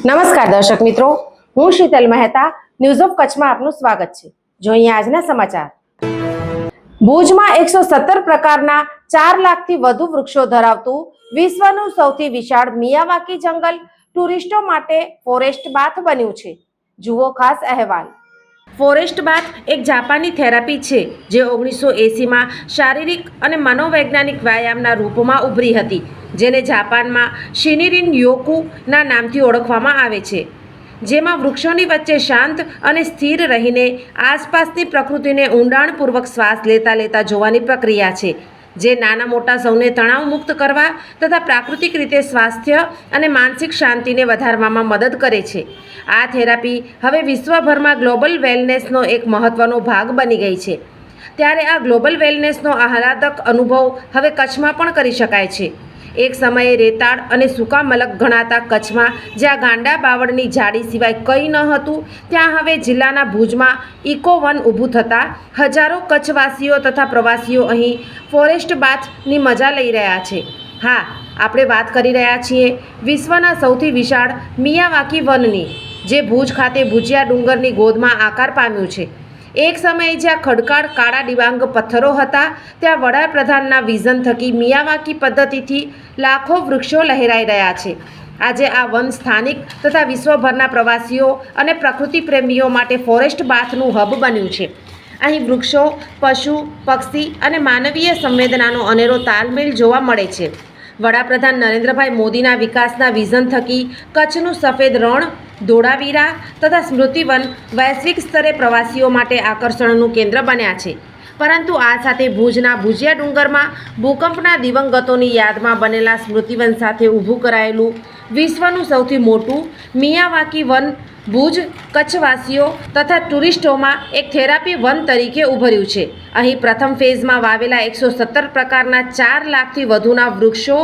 નમસ્કાર દર્શક મિત્રો, હું શીતલ મહેતા ન્યૂઝ ઓફ કચ્છમાં આપનું સ્વાગત છે। જોઈએ આજના સમાચાર। ભુજમાં 117 પ્રકારના 4 લાખથી વધુ વૃક્ષો ધરાવતું વિશ્વનું સૌથી વિશાળ મિયાવાકી જંગલ ટુરિસ્ટો માટે ફોરેસ્ટ બાથ બન્યું છે। જુઓ ખાસ અહેવાલ। ફોરેસ્ટ બાથ એક જાપાની થેરાપી છે જે 1980માં શારીરિક અને મનોવૈજ્ઞાનિક વ્યાયામના રૂપમાં ઉભરી હતી, જેને જાપાનમાં શિનિરિન યોકુના નામથી ઓળખવામાં આવે છે, જેમાં વૃક્ષોની વચ્ચે શાંત અને સ્થિર રહીને આસપાસની પ્રકૃતિને ઊંડાણપૂર્વક શ્વાસ લેતા જોવાની પ્રક્રિયા છે, જે નાના મોટા સૌને તણાવ મુક્ત કરવા તથા પ્રાકૃતિક રીતે સ્વાસ્થ્ય અને માનસિક શાંતિને વધારવામાં મદદ કરે છે। આ થેરાપી હવે વિશ્વભરમાં ગ્લોબલ વેલનેસનો એક મહત્વનો ભાગ બની ગઈ છે, ત્યારે આ ગ્લોબલ વેલનેસનો આહલાદક અનુભવ હવે કચ્છમાં પણ કરી શકાય છે। એક સમયે રેતાળ અને સૂકા મલક ગણાતા કચ્છમાં જ્યાં ગાંડા બાવળની ઝાડી સિવાય કંઈ ન હતું, ત્યાં હવે જિલ્લાના ભુજમાં ઇકો વન ઊભું થતાં હજારો કચ્છવાસીઓ તથા પ્રવાસીઓ અહીં ફોરેસ્ટ બાથની મજા લઈ રહ્યા છે। હા, આપણે વાત કરી રહ્યા છીએ વિશ્વના સૌથી વિશાળ મિયાવાકી વનની, જે ભુજ ખાતે ભુજિયા ડુંગરની ગોદમાં આકાર પામ્યું છે। એક સમયે જ્યાં ખડકાળ કાળા ડિબાંગ પથ્થરો હતા, ત્યાં વડાપ્રધાનના વિઝન થકી મિયાવાકી પદ્ધતિથી લાખો વૃક્ષો લહેરાઈ રહ્યા છે। આજે આ વન સ્થાનિક તથા વિશ્વભરના પ્રવાસીઓ અને પ્રકૃતિ પ્રેમીઓ માટે ફોરેસ્ટ બાથનું હબ બન્યું છે। અહીં વૃક્ષો, પશુ, પક્ષી અને માનવીય સંવેદનાનો અનેરો તાલમેલ જોવા મળે છે। વડાપ્રધાન નરેન્દ્રભાઈ મોદીના વિકાસના વિઝન થકી કચ્છનું સફેદ રણ, ધોળાવીરા તથા સ્મૃતિવન વૈશ્વિક સ્તરે પ્રવાસીઓ માટે આકર્ષણનું કેન્દ્ર બન્યા છે, પરંતુ આ સાથે ભુજના ભુજિયા ડુંગરમાં ભૂકંપના દિવંગતોની યાદમાં બનેલા સ્મૃતિવન સાથે ઊભું કરાયેલું વિશ્વનું સૌથી મોટું મિયાવાકી વન ભુજ કચ્છવાસીઓ તથા ટુરિસ્ટોમાં એક થેરાપી વન તરીકે ઉભર્યું છે। અહીં પ્રથમ ફેઝમાં વાવેલા 117 પ્રકારના 4 લાખથી વધુના વૃક્ષો,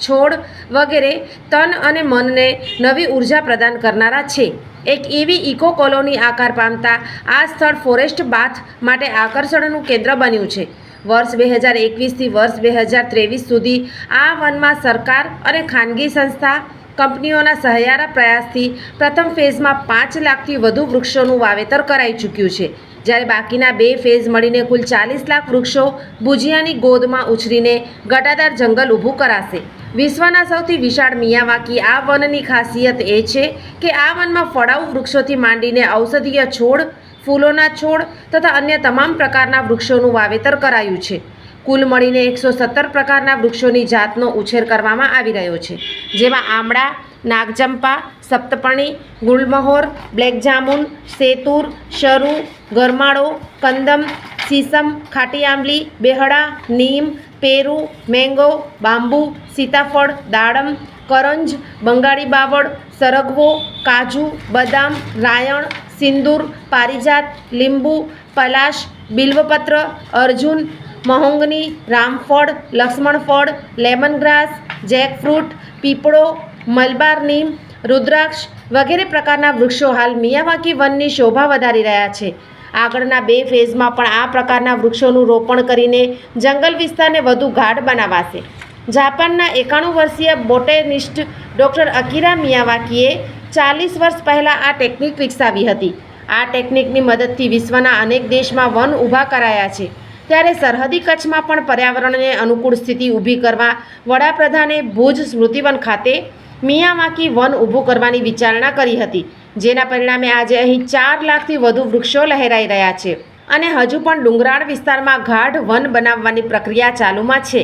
છોડ વગેરે તન અને મનને નવી ઉર્જા પ્રદાન કરનારા છે। એક એવી ઇકો કોલોની આકાર પામતા આ સ્થળ ફોરેસ્ટ બાથ માટે આકર્ષણનું કેન્દ્ર બન્યું છે। વર્ષ 2021થી વર્ષ 2023 સુધી આ વનમાં સરકાર અને ખાનગી સંસ્થા કંપનીઓના સહિયારા પ્રયાસથી પ્રથમ ફેઝમાં 5 લાખથી વધુ વૃક્ષોનું વાવેતર કરાઈ ચૂક્યું છે, જ્યારે બાકીના 2 ફેઝ મળીને કુલ 40 લાખ વૃક્ષો ભુજિયાની ગોદમાં ઉછરીને ઘટાદાર જંગલ ઊભું કરાશે। વિશ્વના સૌથી વિશાળ મિયાવાકી આ વનની ખાસિયત એ છે કે આ વનમાં ફળાઉ વૃક્ષોથી માંડીને ઔષધીય છોડ, ફૂલોના છોડ તથા અન્ય તમામ પ્રકારના વૃક્ષોનું વાવેતર કરાયું છે। કુલ મળીને 117 પ્રકારના વૃક્ષોની જાતનો ઉછેર કરવામાં આવી રહ્યો છે, જેમાં આમળા, નાગચંપા, સપ્તપર્ણી, ગુલમહોર, બ્લેક જામુન, સેતુર, શરૂ, ગરમાળો, કંદમ, સીસમ, ખાટી આંબલી, બેહડા, નીમ, પેરુ, મેંગો, બાંબુ, સીતાફળ, દાડમ, કરંજ, બંગાળી બાવળ, સરગવો, કાજુ, બદામ, રાયણ, સિંદૂર, પારિજાત, લીંબુ, પલાશ, બિલ્વપત્ર, અર્જુન, મહોંગની, રામફળ, લક્ષ્મણફળ, લેમનગ્રાસ, જેકફ્રૂટ, પીપળો, મલબાર નીમ, રુદ્રાક્ષ વગેરે પ્રકારના વૃક્ષો હાલ મિયાવાકી વનની શોભા વધારી રહ્યા છે। આગળના 2 ફેઝમાં પણ આ પ્રકારના વૃક્ષોનું રોપણ કરીને જંગલ વિસ્તારને વધુ ગાઢ બનાવાશે। જાપાનના 91 વર્ષીય બોટેનિસ્ટ ડૉક્ટર અકીરા મિયાવાકીએ 40 વર્ષ પહેલાં આ ટેકનિક વિકસાવી હતી। આ ટેકનિકની મદદથી વિશ્વના અનેક દેશમાં વન ઊભા કરાયા છે, ત્યારે સરહદી કચ્છમાં પણ પર્યાવરણને અનુકૂળ સ્થિતિ ઊભી કરવા વડાપ્રધાને ભુજ સ્મૃતિવન ખાતે મિયાવાકી વન ઊભું કરવાની વિચારણા કરી હતી, જેના પરિણામે આજે અહીં 4 લાખથી વધુ વૃક્ષો લહેરાઈ રહ્યા છે અને હજુ પણ ડુંગરાળ વિસ્તારમાં ગાઢ વન બનાવવાની પ્રક્રિયા ચાલુમાં છે।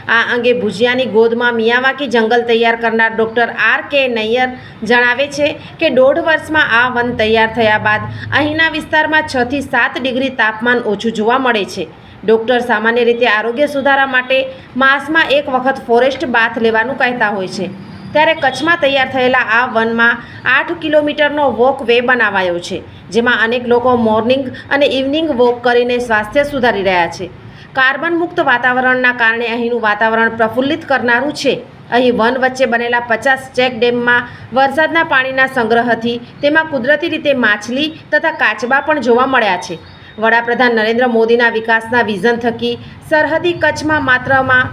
આ અંગે ભુજિયાની ગોદમાં મિયાવાકી જંગલ તૈયાર કરનાર ડૉક્ટર R.K. નૈયર જણાવે છે કે 1.5 વર્ષમાં આ વન તૈયાર થયા બાદ અહીંના વિસ્તારમાં 6 થી 7 ડિગ્રી તાપમાન ઓછું જોવા મળે છે। ડૉક્ટર સામાન્ય રીતે આરોગ્ય સુધારા માટે માસમાં 1 વખત ફોરેસ્ટ બાથ લેવાનું કહેતા હોય છે, ત્યારે કચ્છમાં તૈયાર થયેલા આ વનમાં 8 કિલોમીટરનો વોક વે બનાવાયો છે, જેમાં અનેક લોકો મોર્નિંગ અને ઇવનિંગ વોક કરીને સ્વાસ્થ્ય સુધારી રહ્યા છે। કાર્બન મુક્ત વાતાવરણના કારણે અહીંનું વાતાવરણ પ્રફુલ્લિત કરનારું છે। અહીં વન વચ્ચે બનેલા 50 ચેક ડેમમાં વરસાદના પાણીના સંગ્રહથી તેમાં કુદરતી રીતે માછલી તથા કાચબા પણ જોવા મળ્યા છે। વડાપ્રધાન નરેન્દ્ર મોદીના વિકાસના વિઝન થકી સરહદી કચ્છમાં માત્રમાં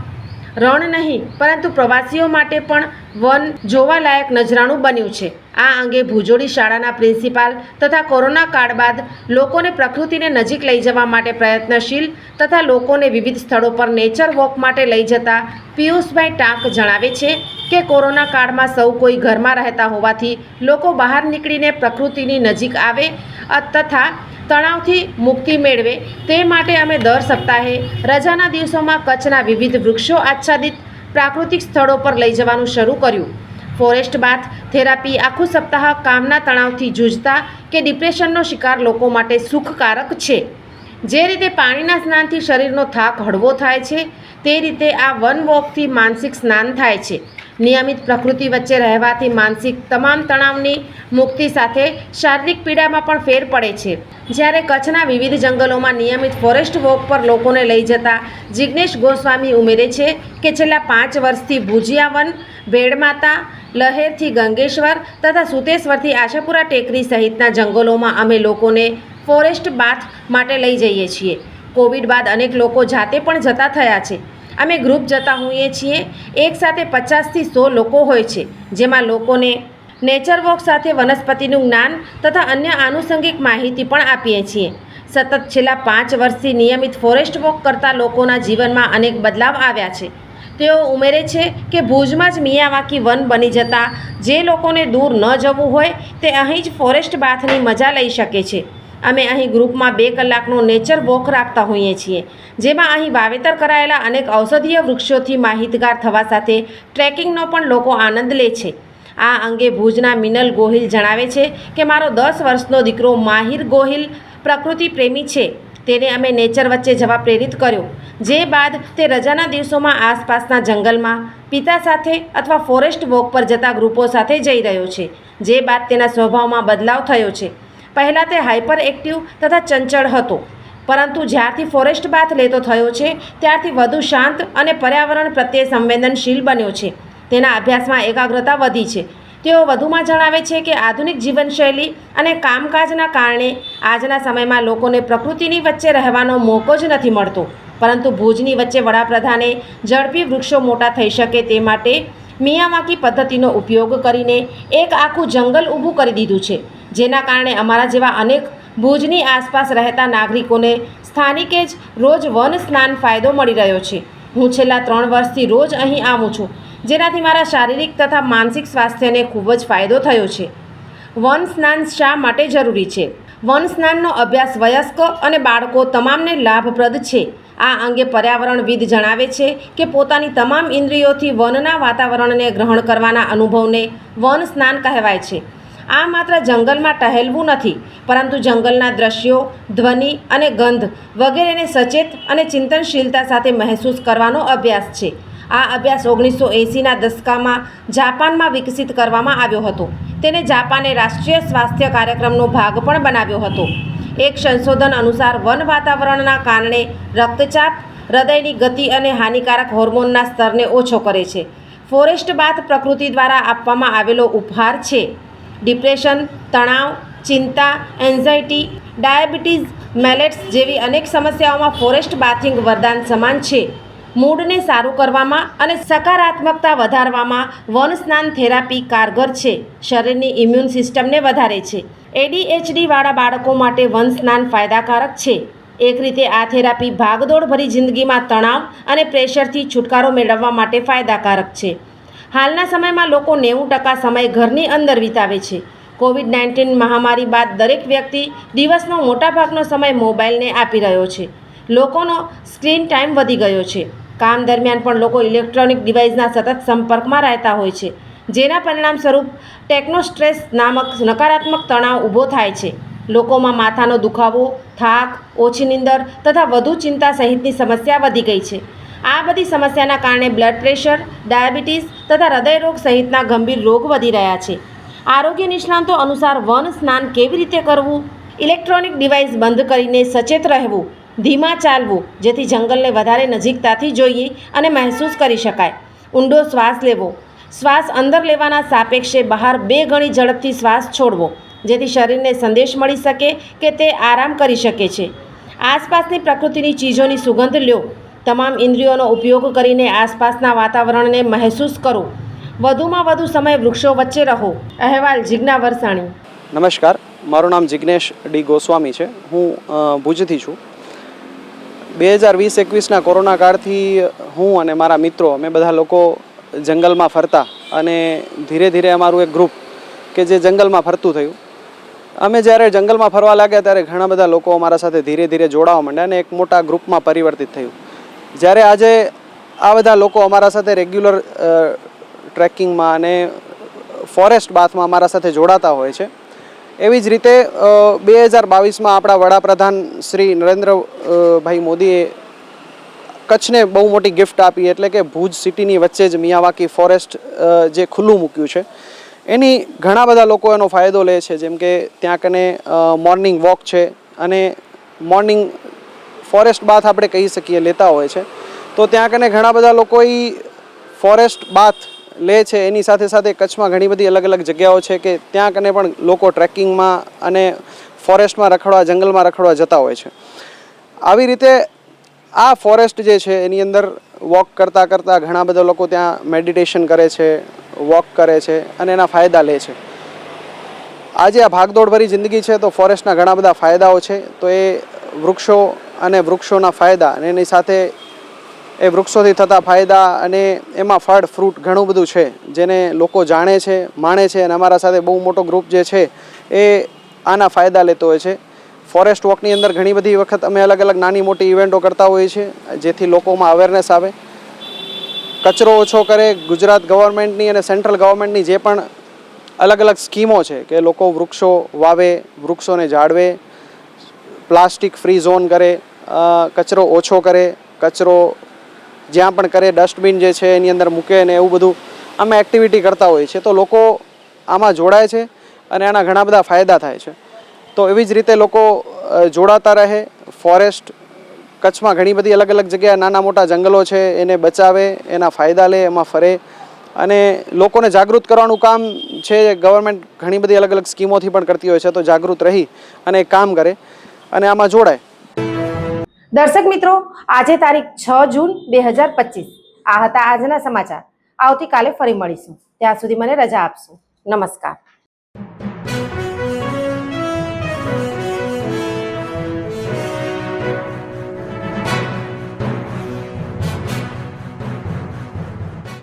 રણ નહીં પરંતુ પ્રવાસીઓ માટે પણ વન જોવાલાયક નજરાણું બન્યું છે. આ અંગે ભુજોડી શાળાના પ્રિન્સિપાલ તથા કોરોના કાળ બાદ લોકોને પ્રકૃતિને નજીક લઈ જવા માટે પ્રયત્નશીલ તથા લોકોને વિવિધ સ્થળો પર નેચર વોક માટે લઈ જતા પિયુષભાઈ ટાંક જણાવે છે કે કોરોના કાળમાં સૌ કોઈ ઘરમાં રહેતા હોવાથી લોકો બહાર નીકળીને પ્રકૃતિની નજીક આવે તથા તણાવથી મુક્તિ મેળવે તે માટે અમે દર સપ્તાહે રજાના દિવસોમાં કચ્છના વિવિધ વૃક્ષો આચ્છાદિત પ્રાકૃતિક સ્થળો પર લઈ જવાનું શરૂ કર્યું. ફોરેસ્ટ બાથ થેરાપી આખું સપ્તાહ કામના તણાવથી જૂઝતા કે ડિપ્રેશનનો શિકાર લોકો માટે સુખકારક છે. જે રીતે પાણીના સ્નાનથી શરીરનો થાક હળવો થાય છે તે રીતે આ વન વોકથી માનસિક સ્નાન થાય છે. નિયમિત પ્રકૃતિ વચ્ચે રહેવાથી માનસિક તમામ તણાવની મુક્તિ સાથે શારીરિક પીડામાં પણ ફેર પડે છે. જ્યારે કચ્છના વિવિધ જંગલોમાં નિયમિત ફોરેસ્ટ વોક પર લોકોને લઈ જતા જિગ્નેશ ગોસ્વામી ઉમેરે છે કે છેલ્લા 5 વર્ષથી ભુજિયા વન, વેડમાતા, લહેરથી ગંગેશ્વર તથા સુતેશ્વરથી આશાપુરા ટેકરી સહિતના જંગલોમાં અમે લોકોને ફોરેસ્ટ બાથ માટે લઈ જઈએ છીએ. કોવિડ બાદ અનેક લોકો જાતે પણ જતા થયા છે. અમે ગ્રુપ જતા હોઈએ છીએ. એકસાથે 50થી 100 લોકો હોય છે, જેમાં લોકોને નેચર વોક સાથે વનસ્પતિનું જ્ઞાન તથા અન્ય આનુષંગિક માહિતી પણ આપીએ છીએ. સતત છેલ્લા 5 વર્ષથી નિયમિત ફોરેસ્ટ વોક કરતા લોકોના જીવનમાં અનેક બદલાવ આવ્યા છે. તેઓ ઉમેરે છે કે ભુજમાં જ મિયાવાકી વન બની જતા જે લોકોને દૂર ન જવું હોય તે અહીં જ ફોરેસ્ટ બાથની મજા લઈ શકે છે. અમે અહીં ગ્રુપમાં 2 કલાકનો નેચર વોક રાખતા હોઈએ છીએ, જેમાં અહીં વાવેતર કરાયેલા અનેક ઔષધીય વૃક્ષોથી માહિતગાર થવા સાથે ટ્રેકિંગનો પણ લોકો આનંદ લે છે. આ અંગે ભુજના મિનલ ગોહિલ જણાવે છે કે મારો 10 વર્ષનો દીકરો માહિર ગોહિલ પ્રકૃતિ પ્રેમી છે. તેને અમે નેચર વચ્ચે જવા પ્રેરિત કર્યો. જે બાદ તે રજાના દિવસોમાં આસપાસના જંગલમાં પિતા સાથે અથવા ફોરેસ્ટ વોક પર જતા ગ્રુપો સાથે જઈ રહ્યો છે. જે બાદ તેના સ્વભાવમાં બદલાવ થયો છે. પહેલાં તે હાઇપર એક્ટિવ તથા ચંચળ હતો, પરંતુ જ્યારથી ફોરેસ્ટ બાથ લેતો થયો છે ત્યારથી વધુ શાંત અને પર્યાવરણ પ્રત્યે સંવેદનશીલ બન્યો છે. તેના અભ્યાસમાં એકાગ્રતા વધી છે. તેઓ વધુમાં જણાવે છે કે આધુનિક જીવનશૈલી અને કામકાજના કારણે આજના સમયમાં લોકોને પ્રકૃતિની વચ્ચે રહેવાનો મોકો જ નથી મળતો, પરંતુ ભુજની વચ્ચે વડાપ્રધાને ઝડપી વૃક્ષો મોટા થઈ શકે તે માટે મિયાવાકી પદ્ધતિનો ઉપયોગ કરીને એક આખું જંગલ ઊભું કરી દીધું છે. જેના કારણે અમારા જેવા અનેક ભુજની આસપાસ રહેતા નાગરિકોને સ્થાનિકે જ રોજ વન સ્નાન ફાયદો મળી રહ્યો છે. હું છેલ્લા 3 વર્ષથી રોજ અહીં આવું છું, જેનાથી મારા શારીરિક તથા માનસિક સ્વાસ્થ્યને ખૂબ જ ફાયદો થયો છે. વન સ્નાન શા માટે જરૂરી છે? વન સ્નાનનો અભ્યાસ વયસ્ક અને બાળકો તમામને લાભપ્રદ છે. આ અંગે પર્યાવરણવિદ જણાવે છે કે પોતાની તમામ ઇન્દ્રિયોથી વનના વાતાવરણને ગ્રહણ કરવાના અનુભવને વન સ્નાન કહેવાય છે. આ માત્ર જંગલમાં ટહેલવું નથી, પરંતુ જંગલના દ્રશ્યો, ધ્વનિ અને ગંધ વગેરેને સચેત અને ચિંતનશીલતા સાથે મહેસૂસ કરવાનો અભ્યાસ છે. આ અભ્યાસ 1980ના દશકમાં જાપાનમાં વિકસિત કરવામાં આવ્યો હતો. તેને જાપાને રાષ્ટ્રીય સ્વાસ્થ્ય કાર્યક્રમનો ભાગ પણ બનાવ્યો હતો. એક સંશોધન અનુસાર વન વાતાવરણના કારણે રક્તચાપ, હૃદયની ગતિ અને હાનિકારક હોર્મોનના સ્તરને ઓછો કરે છે. ફોરેસ્ટ બાથ પ્રકૃતિ દ્વારા આપવામાં આવેલો ઉપહાર છે. ડિપ્રેશન, તણાવ, ચિંતા, એન્ઝાયટી, ડાયાબિટીસ, મેલેટ્સ જેવી અનેક સમસ્યાઓમાં ફોરેસ્ટ બાથિંગ વરદાન સમાન છે. મૂડને સારું કરવામાં અને સકારાત્મકતા વધારવામાં વન સ્નાન થેરાપી કારગર છે. શરીરની ઇમ્યુન સિસ્ટમને વધારે છે. ADHDવાળા બાળકો માટે વન સ્નાન ફાયદાકારક છે. એક રીતે આ થેરાપી ભાગદોડભરી જિંદગીમાં તણાવ અને પ્રેશરથી છુટકારો મેળવવા માટે ફાયદાકારક છે. હાલના સમયમાં લોકો 90% સમય ઘરની અંદર વિતાવે છે. COVID-19 મહામારી બાદ દરેક વ્યક્તિ દિવસનો મોટાભાગનો સમય મોબાઈલને આપી રહ્યો છે. લોકોનો સ્ક્રીન ટાઈમ વધી ગયો છે. કામ દરમિયાન પણ લોકો ઇલેક્ટ્રોનિક ડિવાઇસના સતત સંપર્કમાં રહેતા હોય છે, જેના પરિણામ સ્વરૂપ ટેકનોસ્ટ્રેસ નામક નકારાત્મક તણાવ ઊભો થાય છે. લોકોમાં માથાનો દુખાવો, થાક, ઓછી નીંદર તથા વધુ ચિંતા સહિતની સમસ્યા વધી ગઈ છે. આ બધી સમસ્યાના કારણે બ્લડ પ્રેશર, ડાયાબિટીસ તથા હૃદયરોગ સહિતના ગંભીર રોગ વધી રહ્યા છે. આરોગ્ય નિષ્ણાતો અનુસાર વન સ્નાન કેવી રીતે કરવું? ઇલેક્ટ્રોનિક ડિવાઇસ બંધ કરીને સચેત રહેવું, ધીમા ચાલવું જેથી જંગલને વધારે નજીકતાથી જોઈએ અને મહેસૂસ કરી શકાય. ઊંડો શ્વાસ લેવો, શ્વાસ અંદર લેવાના સાપેક્ષે બહાર 2 ગણી ઝડપથી શ્વાસ છોડવો જેથી શરીરને સંદેશ મળી શકે કે તે આરામ કરી શકે છે. આસપાસની પ્રકૃતિની ચીજોની સુગંધ લ્યો. તમામ ઇન્દ્રિયોનો ઉપયોગ કરીને આસપાસના વાતાવરણને મહેસૂસ કરો. વધુમાં વધુ સમય વૃક્ષો વચ્ચે રહો. અહેવાલ જિજ્ઞા વરસાણી. નમસ્કાર, મારું નામ જિગ્નેશ ડી ગોસ્વામી છે. હું ભુજથી છું. 2020-21ના કોરોના કાળથી હું અને મારા મિત્રો અમે બધા લોકો જંગલમાં ફરતા અને ધીરે ધીરે અમારું એક ગ્રુપ કે જે જંગલમાં ફરતું થયું. અમે જ્યારે જંગલમાં ફરવા લાગ્યા ત્યારે ઘણા બધા લોકો અમારા સાથે ધીરે ધીરે જોડાવા માંડ્યા અને એક મોટા ગ્રુપમાં પરિવર્તિત થયું. જ્યારે આજે આ બધા લોકો અમારા સાથે રેગ્યુલર ટ્રેકિંગમાં અને ફોરેસ્ટ બાથમાં અમારા સાથે જોડાતા હોય છે. એવી જ રીતે 2022માં આપણા વડાપ્રધાન શ્રી નરેન્દ્રભાઈ મોદીએ કચ્છને બહુ મોટી ગિફ્ટ આપી, એટલે કે ભુજ સિટીની વચ્ચે જ મિયાવાકી ફોરેસ્ટ જે ખુલ્લું મૂક્યું છે. એની ઘણા બધા લોકો એનો ફાયદો લે છે. જેમ કે ત્યાં કને મોર્નિંગ વોક છે અને મોર્નિંગ ફોરેસ્ટ બાથ આપણે કહી શકીએ લેતા હોય છે. તો ત્યાં કને ઘણા બધા લોકો એ ફોરેસ્ટ બાથ લે છે. એની સાથે સાથે કચ્છમાં ઘણી બધી અલગ અલગ જગ્યાઓ છે કે ત્યાં કને પણ લોકો ટ્રેકિંગમાં અને ફોરેસ્ટમાં રખડવા, જંગલમાં રખડવા જતા હોય છે. આવી રીતે આ ફોરેસ્ટ જે છે એની અંદર વોક કરતાં કરતાં ઘણા બધા લોકો ત્યાં મેડિટેશન કરે છે, વોક કરે છે અને એના ફાયદા લે છે. આજે આ ભાગદોડભરી જિંદગી છે તો ફોરેસ્ટના ઘણા બધા ફાયદાઓ છે. તો એ વૃક્ષો અને વૃક્ષોના ફાયદા અને એની સાથે એ વૃક્ષોથી થતા ફાયદા અને એમાં ફળ ફ્રૂટ ઘણું બધું છે જેને લોકો જાણે છે, માણે છે. અને અમારા સાથે બહુ મોટો ગ્રુપ જે છે એ આના ફાયદા લેતો હોય છે. ફોરેસ્ટ વોકની અંદર ઘણી બધી વખત અમે અલગ અલગ નાની મોટી ઇવેન્ટો કરતા હોઈએ છીએ જેથી લોકોમાં અવેરનેસ આવે, કચરો ઓછો કરે. ગુજરાત ગવર્મેન્ટની અને સેન્ટ્રલ ગવર્મેન્ટની જે પણ અલગ અલગ સ્કીમો છે કે લોકો વૃક્ષો વાવે, વૃક્ષોને જાળવે, પ્લાસ્ટિક ફ્રી ઝોન કરે, કચરો ઓછો કરે, કચરો જ્યાં પણ કરે ડસ્ટબિન જે છે એની અંદર મૂકે ને એવું બધું અમે એક્ટિવિટી કરતા હોઈએ છીએ. તો લોકો આમાં જોડાય છે અને આના ઘણા બધા ફાયદા થાય છે. તો એવી જ રીતે લોકો જોડાતા રહે. ફોરેસ્ટ કચ્છમાં ઘણી બધી અલગ અલગ જગ્યાએ નાના મોટા જંગલો છે એને બચાવે, એના ફાયદા લે, એમાં ફરે અને લોકોને જાગૃત કરવાનું કામ છે. ગવર્મેન્ટ ઘણી બધી અલગ અલગ સ્કીમોથી પણ કરતી હોય છે. તો જાગૃત રહી અને કામ કરે અને આમાં જોડાય. દર્શક મિત્રો, આજે તારીખ 6 જૂન 2025. આ હતા આજના સમાચાર. આવતીકાલે ફરી મળીશું. ત્યાં સુધી મને રજા આપશો. નમસ્કાર.